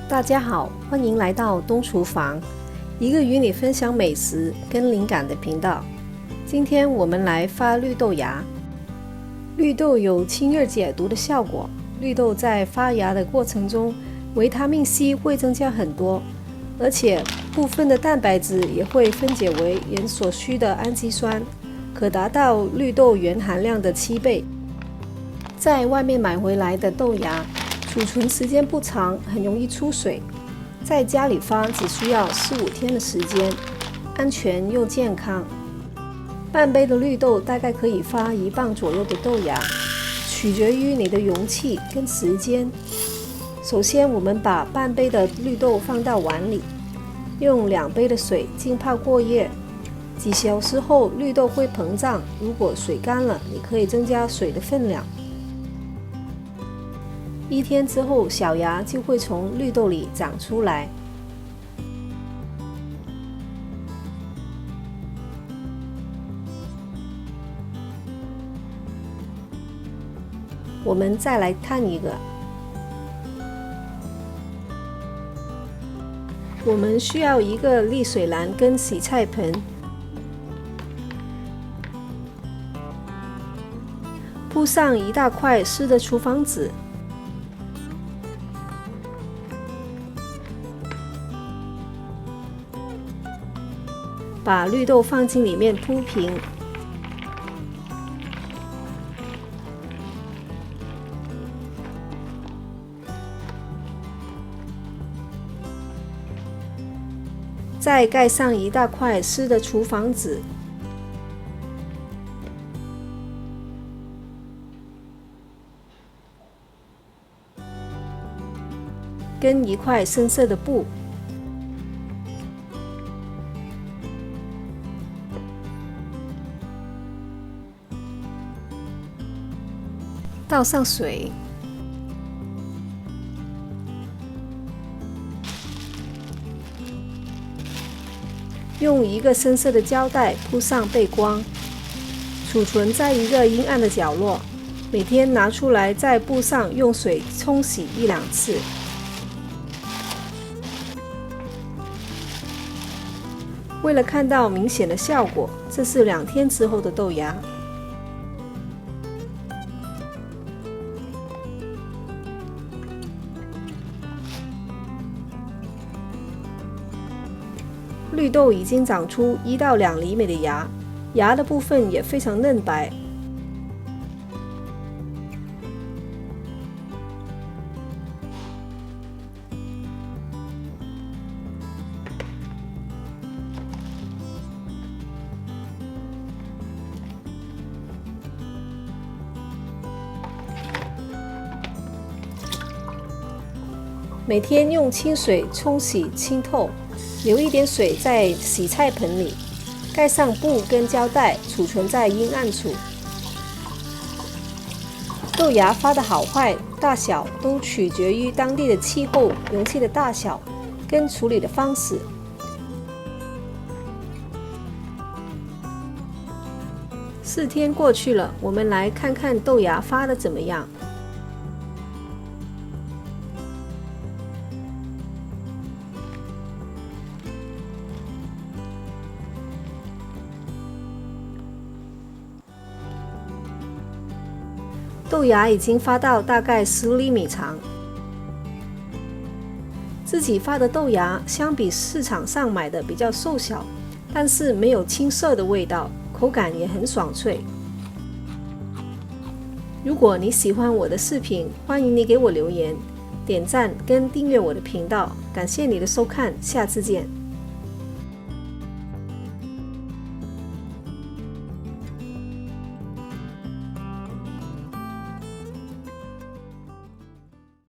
大家好，欢迎来到东厨房，一个与你分享美食跟灵感的频道。今天我们来发绿豆芽。绿豆有清热解毒的效果，绿豆在发芽的过程中，维他命 C 会增加很多，而且部分的蛋白质也会分解为人所需的氨基酸，可达到绿豆原含量的7倍。在外面买回来的豆芽储存时间不长，很容易出水，在家里发只需要4-5天的时间，安全又健康。半杯的绿豆大概可以发1磅左右的豆芽，取决于你的容器跟时间。首先，我们把半杯的绿豆放到碗里，用2杯的水浸泡过夜。几小时后，绿豆会膨胀，如果水干了，你可以增加水的分量。1天之后，小芽就会从绿豆里长出来。我们再来看一个，我们需要一个沥水篮跟洗菜盆，铺上1大块湿的厨房纸。把绿豆放进里面铺平，再盖上1大块湿的厨房纸，跟1块深色的布。倒上水，用一个深色的胶带铺上背光，储存在一个阴暗的角落。每天拿出来在布上用水冲洗1-2次。为了看到明显的效果，这是2天之后的豆芽。绿豆已经长出1到2厘米的芽，芽的部分也非常嫩白。每天用清水冲洗清透。留一点水在洗菜盆里，盖上布跟胶带，储存在阴暗处。豆芽发的好坏、大小都取决于当地的气候、容器的大小跟处理的方式。4天过去了，我们来看看豆芽发的怎么样。豆芽已经发到大概10厘米长。自己发的豆芽相比市场上买的比较瘦小，但是没有青涩的味道，口感也很爽脆。如果你喜欢我的视频，欢迎你给我留言、点赞跟订阅我的频道。感谢你的收看，下次见。